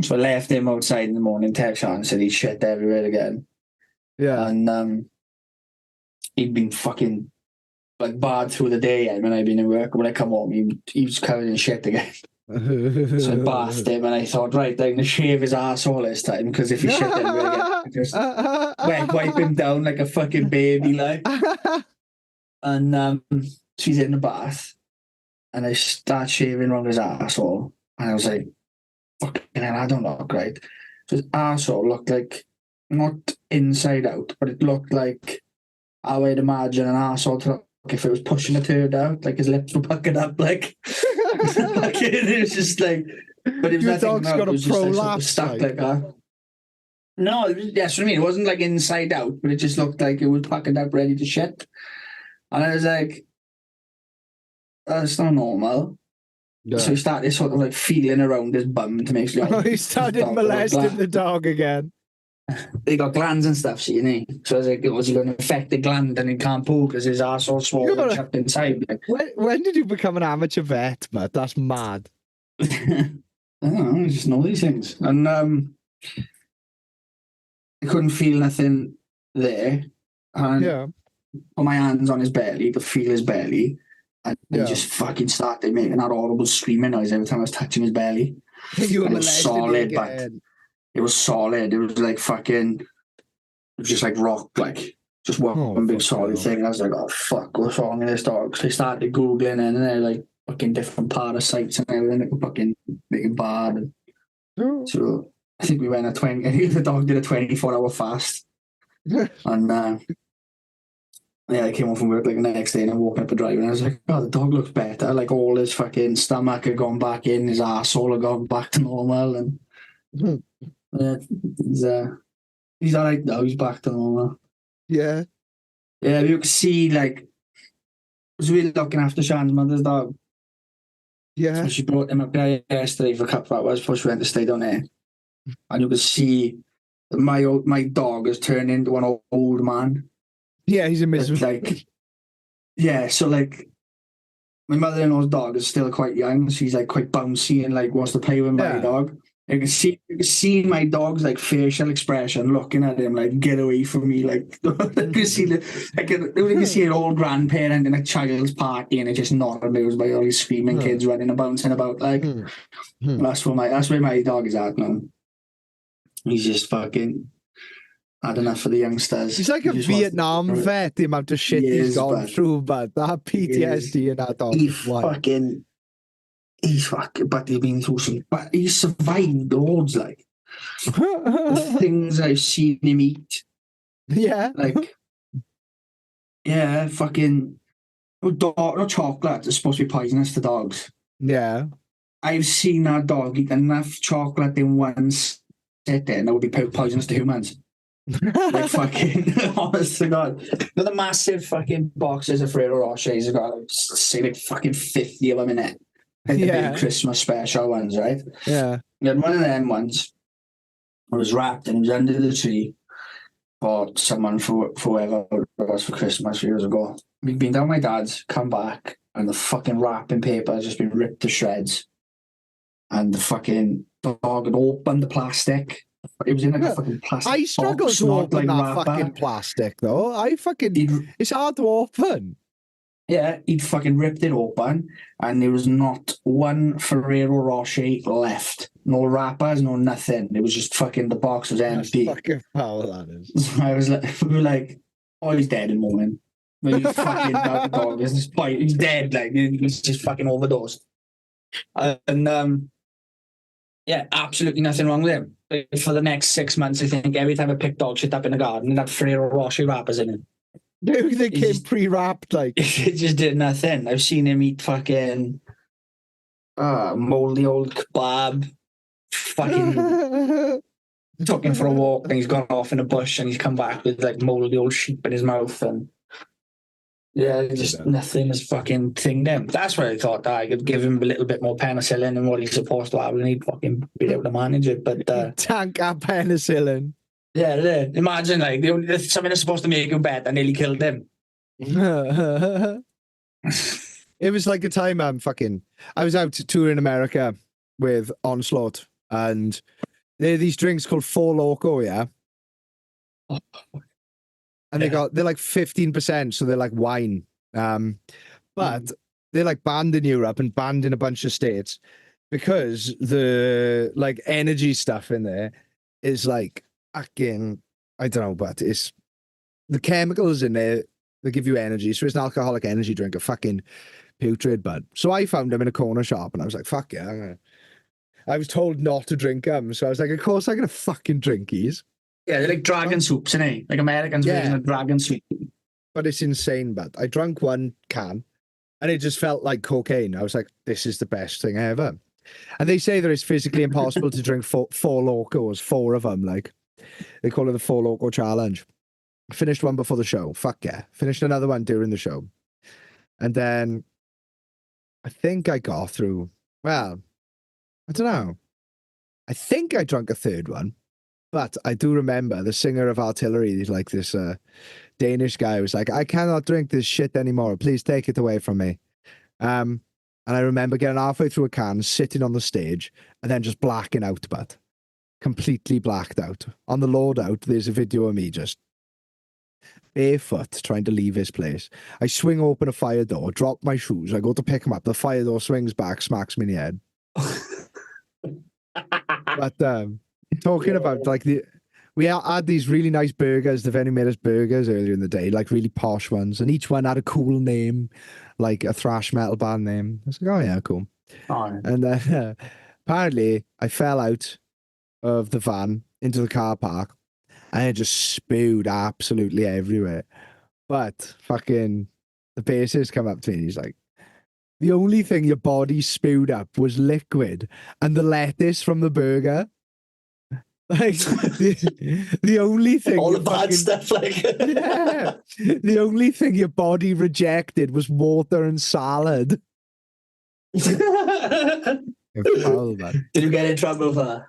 So I left him outside in the morning, text Sean and said he shit everywhere again. Yeah. And he'd been fucking like bad through the day, and when I'd been in work, when I come home, he was covered in shit again. So I bathed him and I thought, right, I'm going to shave his asshole this time, because if he shit everywhere again, I just wipe him down like a fucking baby, like. And she's in the bath and I start shaving around his asshole, and I was like, fucking hell, I don't look right. So his asshole looked like, not inside out, but it looked like how I'd imagine an asshole to look if it was pushing a turd out, like his lips were puckered up, like. It was just like, but it was Your nothing. dog's got a just prolapse, stuck like that. No, that's what I mean. It wasn't like inside out, but it just looked like it was puckered up, ready to shit. And I was like, that's not normal. Yeah. So he started sort of like feeling around his bum to make sure. He started molesting the dog again. they got glands and stuff, see, so I was like, was he going to infect the gland and he can't poo because his arsehole swollen You're- trapped inside? Like, When did you become an amateur vet, Matt? That's mad. I don't know, I just know these things. And I couldn't feel nothing there. And Yeah, put my hands on his belly to feel his belly. And he yeah. just fucking started making that horrible screaming noise every time I was touching his belly. You were And it was molesting me solid, but again. it was solid. It was like fucking, it was just like rock, like just one Oh, big fuck solid hell. thing. I was like, oh fuck, what's wrong with this dog? So I started Googling and they're like fucking different parasites and everything that could fucking make it bad. And so I think we went a 20, I think the dog did a 24-hour fast. And yeah, I came home from work like the next day and I'm walking up the driveway and I was like, oh, the dog looks better. Like all his fucking stomach had gone back in, his arsehole had gone back to normal. And yeah, he's all right now, he's back to normal. Yeah. Yeah, you could see like, I was really looking after Sean's mother's dog. Yeah. So she brought him up there yesterday for a couple of hours before she went to stay down there. And you could see that my dog has turned into an old man. Yeah, he's a It's miserable. like, yeah, so like, my mother-in-law's dog is still quite young. She's like quite bouncy and like wants to play with my Yeah. dog. You can see my dog's like facial expression looking at him like, get away from me. Like you can see you can see an old grandparent in a child's party and it's just not amused by all these screaming kids running and bouncing about. Like that's where my dog is at now. He's just fucking had enough for the youngsters. He's like a Vietnam vet, the amount of shit he's gone through, but that PTSD in that dog. He's fucking, but he's been through some, but he's survived loads, like the things I've seen him eat. Yeah. Like, yeah, fucking, no chocolate is supposed to be poisonous to dogs. Yeah. I've seen that dog eat enough chocolate in one sitting that would be poisonous to humans. Like fucking, honest to God, the massive fucking boxes of Ferrero Rochers. I've got like, say like fucking 50 of them in it. Like the big Christmas special ones, right? Yeah. You had one of them ones. I was wrapped and it was under the tree for someone for whoever it was for Christmas years ago. We'd been down my dad's, come back, and the fucking wrapping paper had just been ripped to shreds. And the fucking dog had opened the plastic. It was in like a fucking plastic I struggle box, to not open like that wrapper. fucking plastic though. It's hard to open. Yeah, he'd fucking ripped it open and there was not one Ferrero Rocher left. No wrappers, no nothing. It was just fucking, the box was empty. That's fucking foul, that is. So I was like, we were like, oh, he's dead in a moment. When he's fucking that dog is this point, he's dead, like he's just fucking overdosed. And yeah, absolutely nothing wrong with him. Like, for the next 6 months, I think every time I picked dog shit up in the garden, it had Ferrero Rocher wrappers in it. Dude, they came just pre-wrapped, like. It just did nothing. I've seen him eat fucking moldy old kebab. Fucking took him for a walk and he's gone off in a bush and he's come back with like moldy old sheep in his mouth and yeah, just nothing is fucking thinged him. That's where I thought that I could give him a little bit more penicillin than what he's supposed to have and he'd fucking be able to manage it. But tank up penicillin. Yeah, imagine like something that's supposed to make him better nearly killed him. It was like a time I was out touring America with Onslaught and there are these drinks called Four Loko, yeah? And they're like 15%, so they're like wine. But they're like banned in Europe and banned in a bunch of states because the like energy stuff in there is like fucking, I don't know, but it's the chemicals in there that give you energy. So it's an alcoholic energy drink, a fucking putrid, bud. So I found them in a corner shop and I was like, fuck yeah. I was told not to drink them. So I was like, of course I'm going to fucking drink these. Yeah, they're like dragon soups, isn't it? Like Americans version of dragon soup. But it's insane, but I drank one can and it just felt like cocaine. I was like, this is the best thing ever. And they say that it's physically impossible to drink four Locos, 4 of them. Like, they call it the 4 Loco challenge. Finished one before the show. Fuck yeah. Finished another one during the show. And then I think I got through, well, I don't know. I think I drank a third one. But I do remember the singer of Artillery, like this Danish guy, was like, I cannot drink this shit anymore. Please take it away from me. And I remember getting halfway through a can, sitting on the stage, and then just blacking out, but completely blacked out. On the loadout, there's a video of me just barefoot trying to leave his place. I swing open a fire door, drop my shoes. I go to pick him up. The fire door swings back, smacks me in the head. But talking about like we had these really nice burgers. The venue made us burgers earlier in the day, like really posh ones, and each one had a cool name, like a thrash metal band name. I was like, oh yeah, cool. Oh, And then apparently I fell out of the van into the car park and it just spewed absolutely everywhere. But fucking the bassist come up to me and he's like, the only thing your body spewed up was liquid and the lettuce from the burger. Like the only thing all the bad stuff, like yeah, the only thing your body rejected was water and salad. Foul, man. Did you get in trouble for that?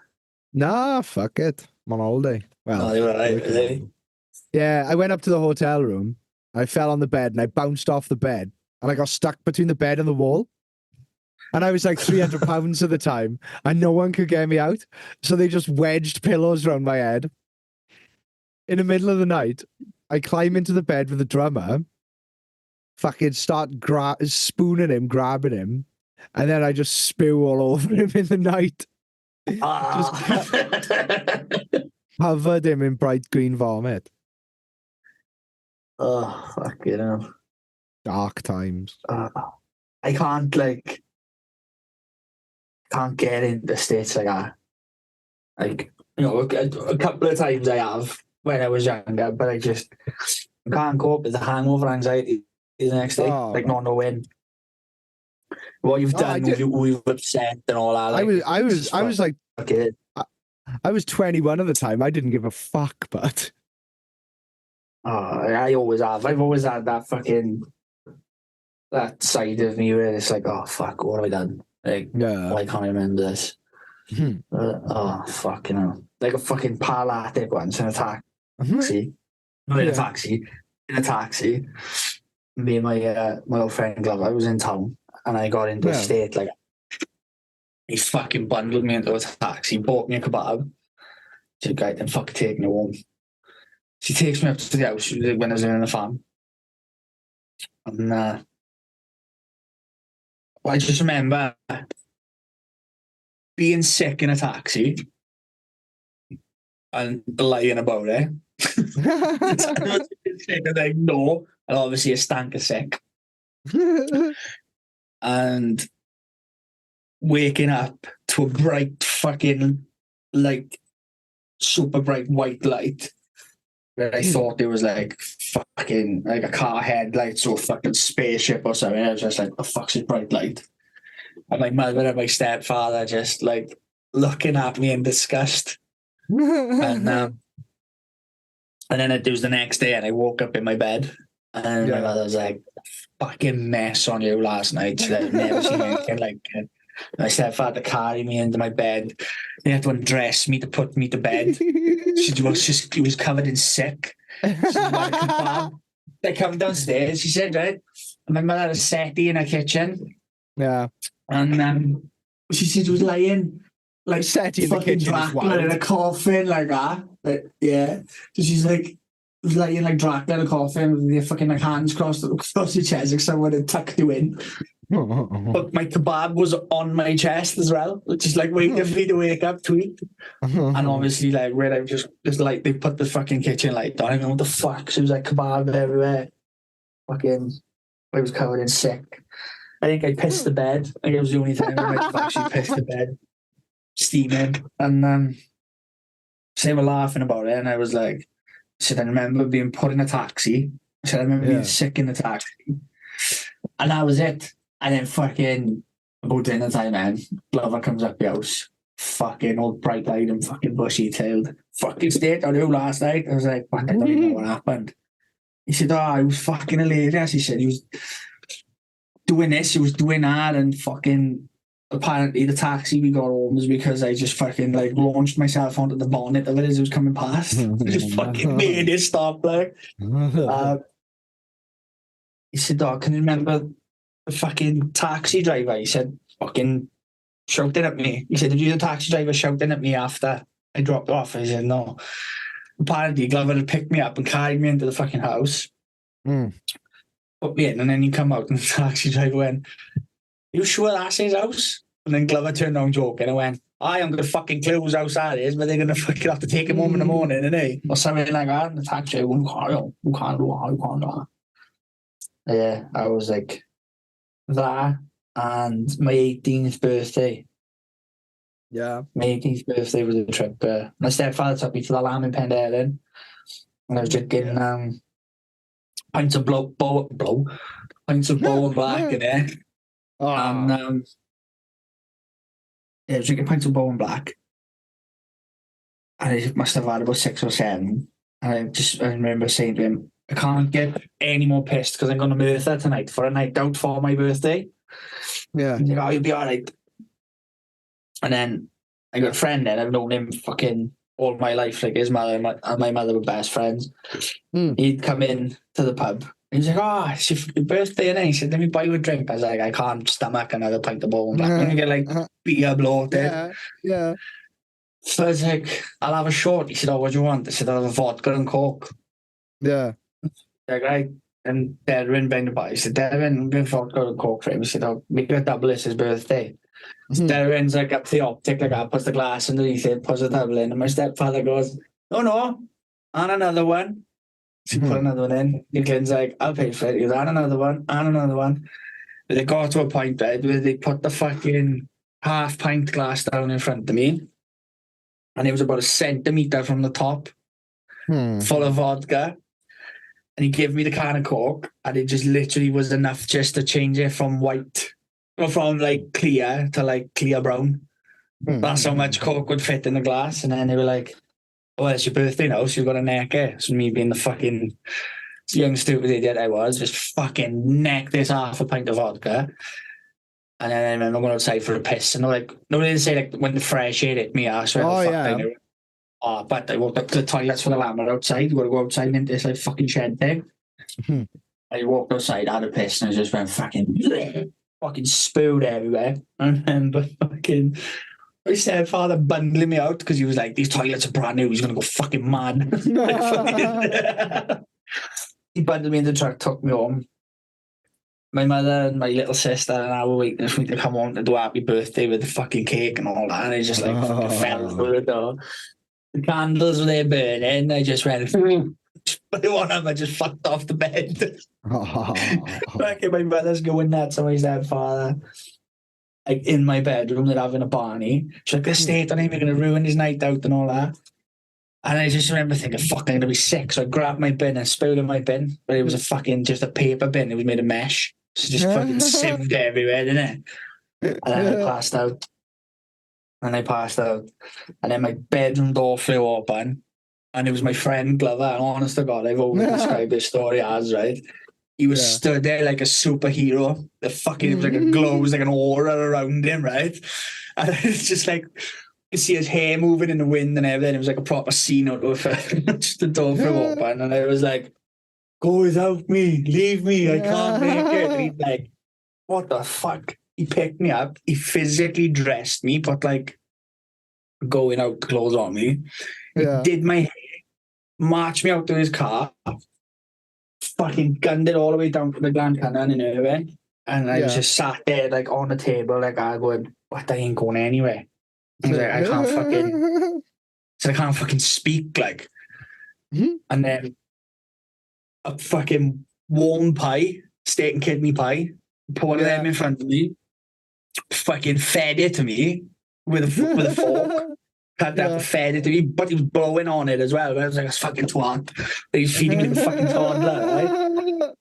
Nah, fuck it. I'm on holiday. Well, Oh, you were right, really? yeah, I went up to the hotel room. I fell on the bed and I bounced off the bed and I got stuck between the bed and the wall. And I was like 300 pounds at the time and no one could get me out. So they just wedged pillows around my head. In the middle of the night, I climb into the bed with the drummer, fucking start spooning him, grabbing him, and then I just spew all over him in the night. Covered him in bright green vomit. Oh, fuck, you know. Dark times. I can't get in the States like that. Like, you know, a couple of times I have when I was younger, but I can't cope with the hangover anxiety the next day. Like, not knowing what you've done, who you've upset and all that. Like, I was like, okay. I was 21 at the time. I didn't give a fuck, but I always have. I've always had that side of me where it's like, oh fuck, what have I done? Like, yeah. why can't I remember this? Oh fuck, you know, like a fucking paralytic once in a taxi. Not in a taxi, in a taxi. Me and my old friend Glover, I was in town and I got into a state like he fucking bundled me into a taxi, bought me a kebab. Said, "Guy, then fucking take me home." She takes me up to the house when I was in the farm. And I just remember being sick in a taxi and lying about it. And I know, and obviously I stank of sick. And waking up to a bright fucking, like, super bright white light where I thought there was like fucking like a car headlights or fucking spaceship or something. I was just like, the fuck's this bright light? And my mother and my stepfather just like looking at me in disgust. And then it was the next day and I woke up in my bed and my mother was like, fucking mess on you last night. She'd like, never seen anything like it. My stepfather carried me into my bed. They had to undress me to put me to bed. He was covered in sick. They come downstairs. She said, right, and my mother had a settee in her kitchen. Yeah. And she said she was lying like settee in the kitchen Dracula in a coffin like that. Yeah. So she's like was lying like Dracula in a coffin with their fucking like hands crossed across your chest like someone had tucked you in. But my kebab was on my chest as well, which is like waiting for me to wake up to eat. And obviously, like, where I just like they put the fucking kitchen light on. I mean, what the fuck? So it was like kebab everywhere. Fucking, I was covered in sick. I think I pissed the bed. I think it was the only time I might have actually pissed the bed, steaming. And so they were laughing about it, and I was like, I said, I remember being put in a taxi. I said, I remember being sick in the taxi, and that was it. And then fucking about dinner time, man, Glover comes up the house, fucking all bright-eyed and fucking bushy-tailed. Fucking stayed on you last night. I was like, fuck, I don't even know what happened. He said, oh, he was fucking hilarious. He said he was doing this, he was doing that, and fucking apparently the taxi we got home was because I just fucking like launched myself onto the bonnet of it as it was coming past. I just fucking made it stop. Like, he said, "Dog, can you remember the fucking taxi driver?" He said, "Fucking shouting at me." He said, "Did you the taxi driver shouting at me after I dropped off?" I said, "No." Apparently, Glover had picked me up and carried me into the fucking house, put me in, and then he come out and the taxi driver went, "You sure that's his house?" And then Glover turned around joking and went, "I am gonna fucking clue whose house that is, but they're gonna fucking have to take him home in the morning, innit?" Or something like that. And the taxi driver went, "You can't do that." Yeah, I was like that. And my 18th birthday. Yeah. My 18th birthday was a trip. My stepfather took me to the Lamb in Penderyn, and I was drinking pints of pints of Bow and Black in there. And yeah, I was drinking pints of Bow and Black. And I must have had about 6 or 7. And I remember saying to him, "I can't get any more pissed because I'm going to Merthyr tonight for a night out for my birthday." Yeah. He's like, "Oh, you'll be all right." And then I got a friend then, I've known him fucking all my life. Like his mother and my mother were best friends. He'd come in to the pub. He was like, "Oh, it's your birthday," and he said, "Let me buy you a drink." I was like, "I can't stomach another pint of Bow and Black." I'm gonna get like beer bloated. Yeah. So I was like, "I'll have a short." He said, "Oh, what do you want?" I said, "I'll have a vodka and coke." Yeah. Like, right. And Derwin behind the bar, he said, "Derwin, I'm going to vodka and coke for him." He said, "I'll make a double, it's his birthday." Derwin's like up to the optic, like that, puts the glass underneath it, puts the double in, and my stepfather goes, "No, and another one." She put another one in. Nicklin's like, "I'll pay for it." He goes, "And another one, and another one." But they got to a point, right, where they put the fucking half pint glass down in front of me, and it was about a centimetre from the top, full of vodka. And he gave me the can of coke, and it just literally was enough just to change it from white, or from like clear to like clear brown. That's how much coke would fit in the glass. And then they were like, "Oh, it's your birthday now, so you've got to neck it." So me being the fucking young stupid idiot I was, just fucking necked this half a pint of vodka. And then I remember going outside for a piss, and they're like, no, they didn't say like when the fresh air hit me ass. Oh, the fuck yeah. I knew. Oh, but I walked up to the toilets for the Lamb outside. You got to go outside into this like fucking shed thing. I walked outside, had a piss, and I just went fucking spewed everywhere. I remember fucking my stepfather bundling me out because he was like, "These toilets are brand new. He's gonna go fucking mad." Like, fucking he bundled me in the truck, took me home. My mother and my little sister and I were waiting for me to come home to do happy birthday with the fucking cake and all that. And I just like fucking fell through the door. The candles were there burning. I just went, but one of them I just fucked off the bed. Fucking my mother's going nuts on my stepfather. Like in my bedroom, they're having a Barney. She's like, "This state on him, you're going to ruin his night out and all that." And I just remember thinking, "Fuck, I'm going to be sick." So I grabbed my bin and spilled in my bin. But it was a fucking, just a paper bin. It was made of mesh. So just fucking sieved everywhere, didn't it? And then I passed out. And then my bedroom door flew open. And it was my friend Glover. And honest to God, I've always described this story as, right? He was stood there like a superhero. The fucking, it was like a glow, it was like an aura around him, right? And it's just like, you see his hair moving in the wind and everything. It was like a proper scene out of it. Just the door flew open. And I was like, "Go without me, leave me, I can't make it." And he's like, "What the fuck?" He picked me up, he physically dressed me, put like going out clothes on me. He did my hair, marched me out to his car, fucking gunned it all the way down to the Grand Canyon in Irvine. And I was just sat there like on the table, like I going, "What, I ain't going anywhere." I was like, I can't fucking speak, like. And then a fucking warm pie, steak and kidney pie, put one of them in front of me, fucking fed it to me with a fork. Had that fed it to me, but he was blowing on it as well. I was like, "It's fucking twat." He's feeding me the fucking toddler, right?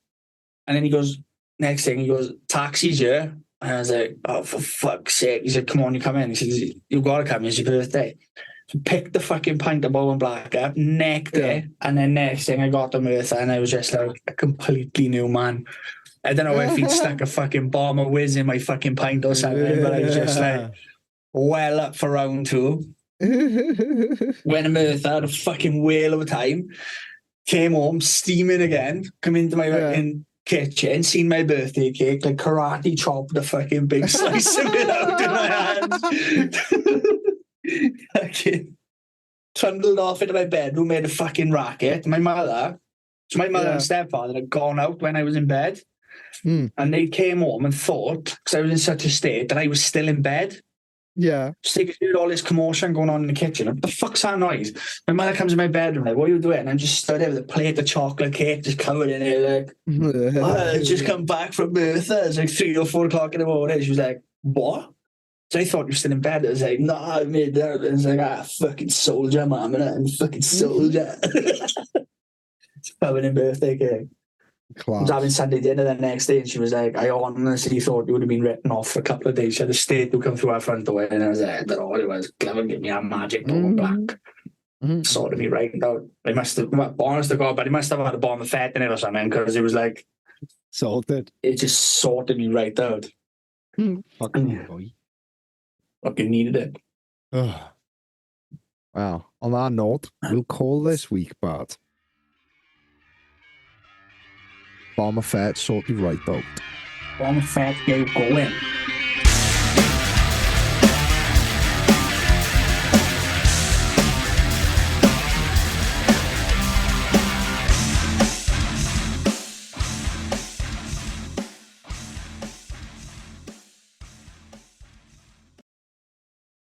And then he goes, next thing, he goes, "Taxi's here." And I was like, "Oh, for fuck's sake." He said, "Come on, you come in." He said, "You've got to come, it's your birthday." So picked the fucking pint of Bow and Black up, necked it, and then next thing I got the Merthyr, and I was just like a completely new man. I don't know if he'd stuck a fucking bomb of whiz in my fucking pint or something, but I was just like well up for round 2. Went to Merthyr, had a fucking whale of a time. Came home, steaming again, come into my fucking kitchen, seen my birthday cake, like karate chopped the fucking big slice of it out in my hands. Fucking trundled off into my bedroom, made a fucking racket. My mother and stepfather had gone out when I was in bed. And they came home and thought, because I was in such a state, that I was still in bed. Yeah. So they could hear all this commotion going on in the kitchen. What the fuck's that noise? My mother comes in my bedroom, like, what are you doing? And I'm just stood there with a plate of chocolate cake just covered in it, like, I just come back from Merthyr. It's like 3 or 4 o'clock in the morning. She was like, what? So I thought you were still in bed. I was like, no, I made that. And it's like, fucking soldier, mum, and I'm fucking soldier. It's covered in birthday cake. Class. I was having Sunday dinner the next day, and she was like, I honestly thought you would have been written off for a couple of days. She had a state to come through our front door, and I was like, I don't know what it was. Clever, give me a magic Bow and Black. Sorted me right out. I must have, well, honest to God, but he must have had a bomb of fat in it or something, because it was like, Salted. it just sorted me right out. Fucking boy. Fucking needed it. Ugh. Well, on that note, we'll call this week, Bart. Bomb of fat, sort you right out. Bomb of fat, go in.